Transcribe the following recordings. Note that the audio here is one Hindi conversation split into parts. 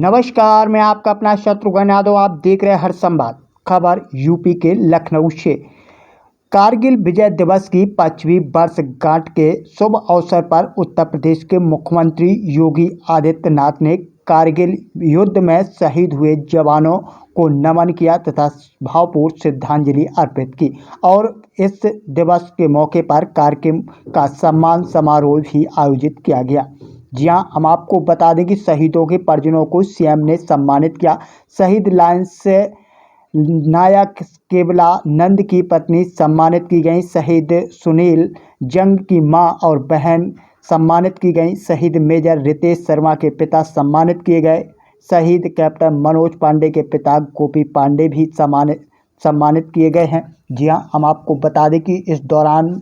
नमस्कार, मैं आपका अपना शत्रुघ्न यादव। आप देख रहे हैं हर संवाद खबर। यूपी के लखनऊ से कारगिल विजय दिवस की 5वीं वर्षगांठ के शुभ अवसर पर उत्तर प्रदेश के मुख्यमंत्री योगी आदित्यनाथ ने कारगिल युद्ध में शहीद हुए जवानों को नमन किया तथा भावपूर्ण श्रद्धांजलि अर्पित की। और इस दिवस के मौके पर कारगिल का सम्मान समारोह भी आयोजित किया गया। जी हाँ, हम आपको बता दें कि शहीदों के परिजनों को सीएम ने सम्मानित किया। शहीद लांस नायक केवला नंद की पत्नी सम्मानित की गई। शहीद सुनील जंग की मां और बहन सम्मानित की गई। शहीद मेजर रितेश शर्मा के पिता सम्मानित किए गए। शहीद कैप्टन मनोज पांडे के पिता गोपी पांडे भी सम्मानित किए गए हैं। जी हाँ, हम आपको बता दें कि इस दौरान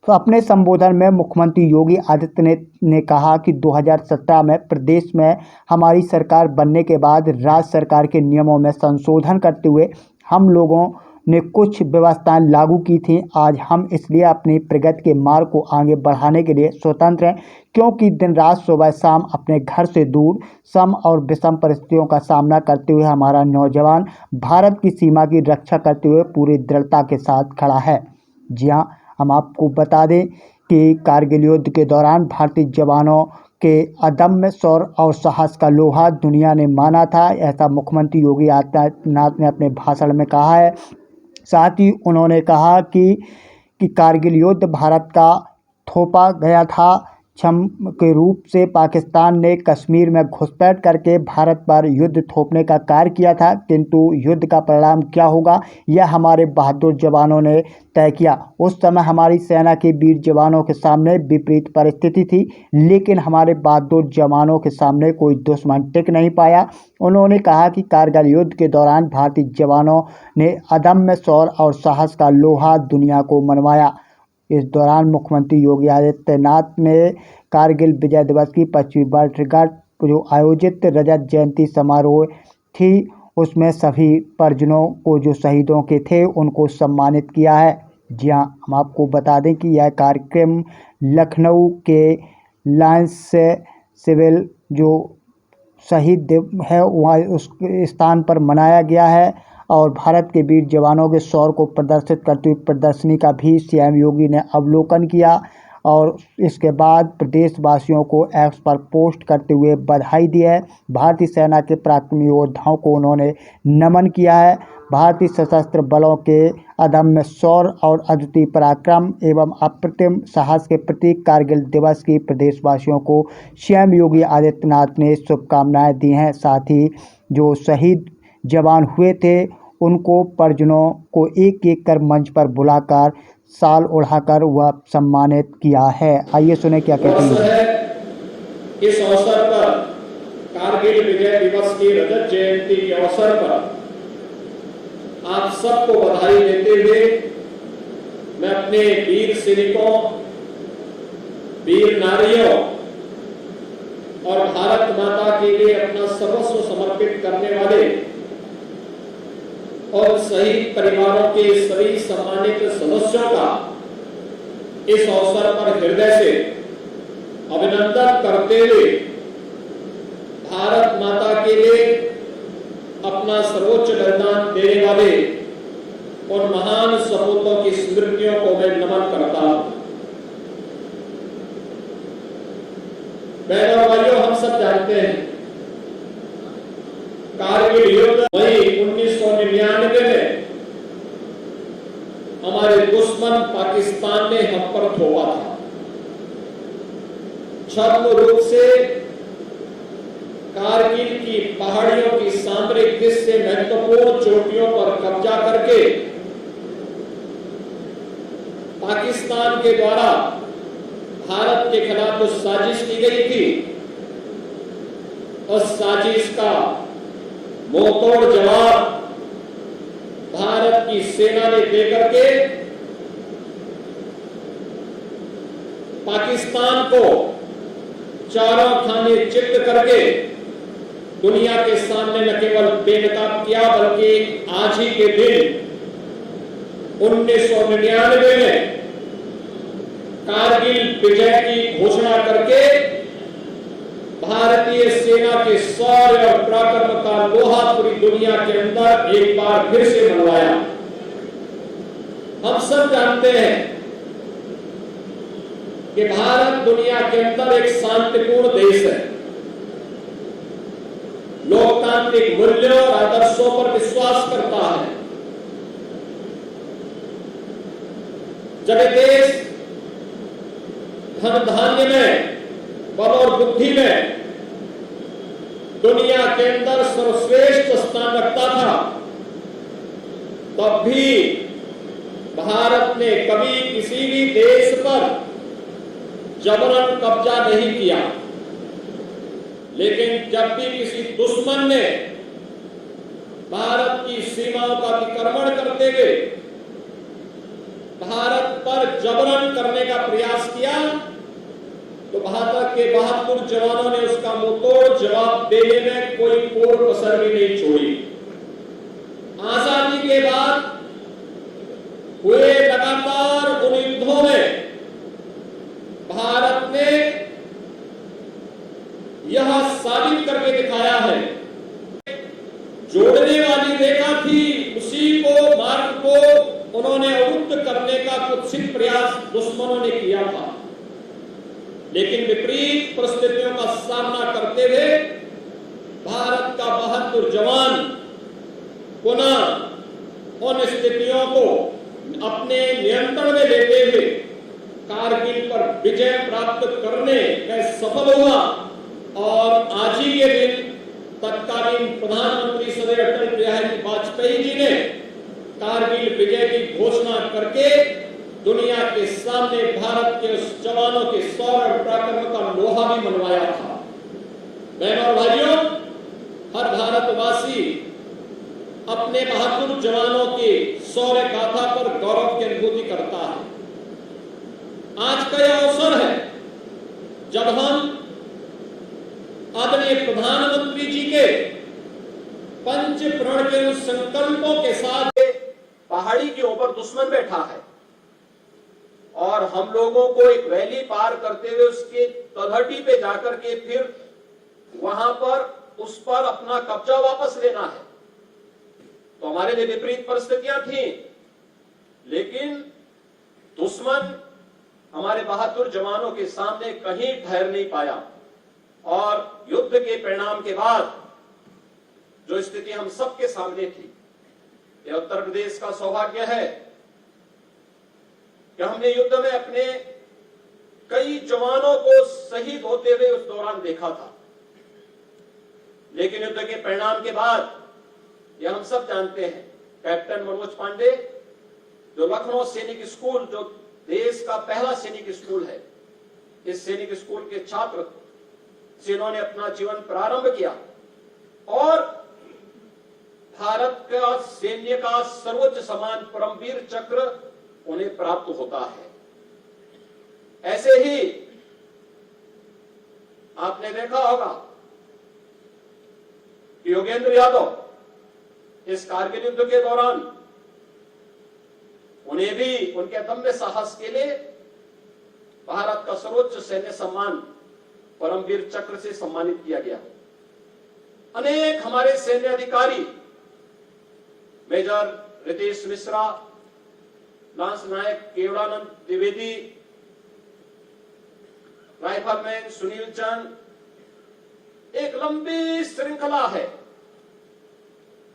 अपने संबोधन में मुख्यमंत्री योगी आदित्यनाथ ने कहा कि 2017 में प्रदेश में हमारी सरकार बनने के बाद राज्य सरकार के नियमों में संशोधन करते हुए हम लोगों ने कुछ व्यवस्थाएं लागू की थी। आज हम इसलिए अपनी प्रगति के मार्ग को आगे बढ़ाने के लिए स्वतंत्र हैं, क्योंकि दिन रात सुबह शाम अपने घर से दूर सम और विषम परिस्थितियों का सामना करते हुए हमारा नौजवान भारत की सीमा की रक्षा करते हुए पूरी दृढ़ता के साथ खड़ा है। जी हाँ, हम आपको बता दें कि कारगिल युद्ध के दौरान भारतीय जवानों के अदम्य शौर्य और साहस का लोहा दुनिया ने माना था। ऐसा मुख्यमंत्री योगी आदित्यनाथ ने अपने भाषण में कहा है। साथ ही उन्होंने कहा कि कारगिल युद्ध भारत का थोपा गया था क्षम के रूप से पाकिस्तान ने कश्मीर में घुसपैठ करके भारत पर युद्ध थोपने का कार्य किया था, किंतु युद्ध का परिणाम क्या होगा यह हमारे बहादुर जवानों ने तय किया। उस समय हमारी सेना के वीर जवानों के सामने विपरीत परिस्थिति थी, लेकिन हमारे बहादुर जवानों के सामने कोई दुश्मन टिक नहीं पाया। उन्होंने कहा कि कारगिल युद्ध के दौरान भारतीय जवानों ने अदम्य शौर्य और साहस का लोहा दुनिया को मनवाया। इस दौरान मुख्यमंत्री योगी आदित्यनाथ ने कारगिल विजय दिवस की 5वीं वर्षगांठ जो आयोजित रजत जयंती समारोह थी उसमें सभी परिजनों को जो शहीदों के थे उनको सम्मानित किया है। जी हाँ, हम आपको बता दें कि यह कार्यक्रम लखनऊ के लायंस सिविल जो शहीद है वहाँ उस स्थान पर मनाया गया है और भारत के वीर जवानों के शौर्य को प्रदर्शित करती हुई प्रदर्शनी का भी सीएम योगी ने अवलोकन किया और इसके बाद प्रदेशवासियों को एक्स पर पोस्ट करते हुए बधाई दी है। भारतीय सेना के पराक्रमी योद्धाओं को उन्होंने नमन किया है। भारतीय सशस्त्र बलों के अदम्य शौर्य और अद्वितीय पराक्रम एवं अप्रतिम साहस के प्रतीक कारगिल दिवस की प्रदेशवासियों को सीएम योगी आदित्यनाथ ने शुभकामनाएं दी हैं। साथ ही जो शहीद जवान हुए थे उनको परिजनों को एक एक कर मंच पर बुलाकर साल ओढ़ाकर वह सम्मानित किया है। आइए सुने क्या कहते हैं। इस अवसर पर कारगिल विजय दिवस की रजत जयंती के अवसर पर आप सबको बधाई देते हुए मैं अपने वीर सैनिकों, वीर नारियों और भारत माता के लिए अपना सर्वस्व समर्पित करने वाले और शहीद परिवारों के सभी सम्मानित सदस्यों का इस अवसर पर हृदय से अभिनंदन करते हुए भारत माता के लिए अपना सर्वोच्च बलिदान देने वाले उन महान सपूतों की स्मृतियों को मैं नमन करता हूं। बहनों और भाइयों, हम सब जानते हैं कारगिल युद्ध मई 1999 में हमारे दुश्मन पाकिस्तान ने हम पर थोपा था। छद्म रूप से कारगिल की पहाड़ियों की सामरिक दृष्टि से महत्वपूर्ण चोटियों पर कब्जा करके पाकिस्तान के द्वारा भारत के खिलाफ जो साजिश की गई थी उस साजिश का मुंहतोड़ जवाब भारत की सेना ने देकर के पाकिस्तान को चारों खाने चित्त करके दुनिया के सामने न केवल बेनकाब किया बल्कि आज ही के दिन 1999 में कारगिल विजय की घोषणा करके भारतीय सेना के शौर्य और पराक्रम का लोहा पूरी दुनिया के अंदर एक बार फिर से मनवाया। हम सब जानते हैं कि भारत दुनिया के अंदर एक शांतिपूर्ण देश है, लोकतांत्रिक मूल्यों और आदर्शों पर विश्वास करता है। जब एक देश धन धान्य में, बल और बुद्धि में दुनिया के अंदर सर्वश्रेष्ठ स्थान रखता था, तब भी भारत ने कभी किसी भी देश पर जबरन कब्जा नहीं किया। लेकिन जब भी किसी दुश्मन ने भारत की सीमाओं का अतिक्रमण करते हुए भारत पर जबरन करने का प्रयास किया, तो भारत के बहादुर जवानों ने उसका मुंहतोड़ जवाब देने में कोई कोर कसर भी नहीं छोड़ी। आजादी के बाद हुए लगातार उन युद्धों में भारत ने यह साबित करके दिखाया है, जोड़ने वाली रेखा थी, उसी को मार्ग को उन्होंने अवरुद्ध करने का कुत्सित प्रयास दुश्मनों ने किया था। लेकिन विपरीत परिस्थितियों का सामना करते हुए भारत का बहादुर जवान पुनः उन स्थितियों को अपने नियंत्रण में लेते हुए कारगिल पर विजय प्राप्त करने में सफल हुआ। और आज ही के दिन तत्कालीन प्रधानमंत्री श्री अटल बिहारी वाजपेयी जी ने कारगिल विजय की घोषणा करके दुनिया के सामने भारत के उस जवानों के शौर्य और पराक्रम का लोहा भी मनवाया था। बहनों और भाइयों, हर भारतवासी अपने बहादुर जवानों की शौर्य गाथा पर गौरव की अनुभूति करता है। आज का यह अवसर है जब हम आदरणीय प्रधानमंत्री जी के पंच प्रण के उन संकल्पों के साथ पहाड़ी के ऊपर दुश्मन बैठा है और हम लोगों को एक वैली पार करते हुए उसके तलहटी पे जाकर के फिर वहां पर उस पर अपना कब्जा वापस लेना है, तो हमारे लिए विपरीत परिस्थितियां थी। लेकिन दुश्मन हमारे बहादुर जवानों के सामने कहीं ठहर नहीं पाया और युद्ध के परिणाम के बाद जो स्थिति हम सबके सामने थी, यह उत्तर प्रदेश का सौभाग्य है कि हमने युद्ध में अपने कई जवानों को शहीद होते हुए उस दौरान देखा था। लेकिन युद्ध के परिणाम के बाद यह हम सब जानते हैं, कैप्टन मनोज पांडे जो लखनऊ सैनिक स्कूल, जो देश का पहला सैनिक स्कूल है, इस सैनिक स्कूल के छात्र से इन्होंने अपना जीवन प्रारंभ किया और भारत का सैन्य का सर्वोच्च सम्मान परमवीर चक्र उन्हें प्राप्त होता है। ऐसे ही आपने देखा होगा कि योगेंद्र यादव इस कारगिल युद्ध के दौरान उन्हें भी उनके अदम्य साहस के लिए भारत का सर्वोच्च सैन्य सम्मान परमवीर चक्र से सम्मानित किया गया। अनेक हमारे सैन्य अधिकारी, मेजर रितेश मिश्रा, लांस नायक केवलानंद द्विवेदी, राइफलमैन सुनील चंद, एक लंबी श्रृंखला है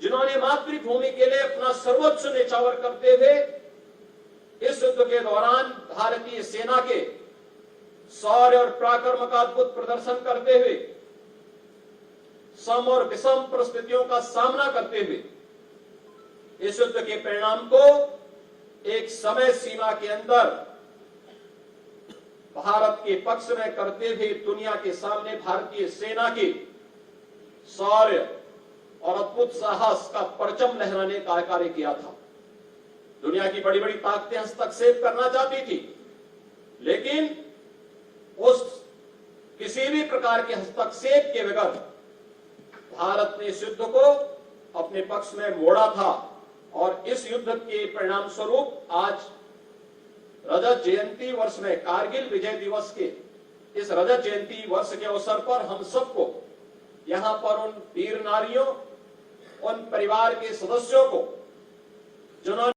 जिन्होंने मातृभूमि के लिए अपना सर्वोच्च न्यौछावर करते हुए इस युद्ध के दौरान भारतीय सेना के शौर्य और पराक्रम का अद्भुत प्रदर्शन करते हुए सम और विषम परिस्थितियों का सामना करते हुए इस युद्ध के परिणाम को एक समय सीमा के अंदर भारत के पक्ष में करते हुए दुनिया के सामने भारतीय सेना की शौर्य और अद्भुत साहस का परचम लहराने का कार्य किया था। दुनिया की बड़ी बड़ी ताकतें हस्तक्षेप करना चाहती थी, लेकिन उस किसी भी प्रकार के हस्तक्षेप के बगैर भारत ने इस युद्ध को अपने पक्ष में मोड़ा था और इस युद्ध के परिणाम स्वरूप आज रजत जयंती वर्ष में कारगिल विजय दिवस के इस रजत जयंती वर्ष के अवसर पर हम सबको यहां पर उन वीर नारियों, उन परिवार के सदस्यों को जिन्होंने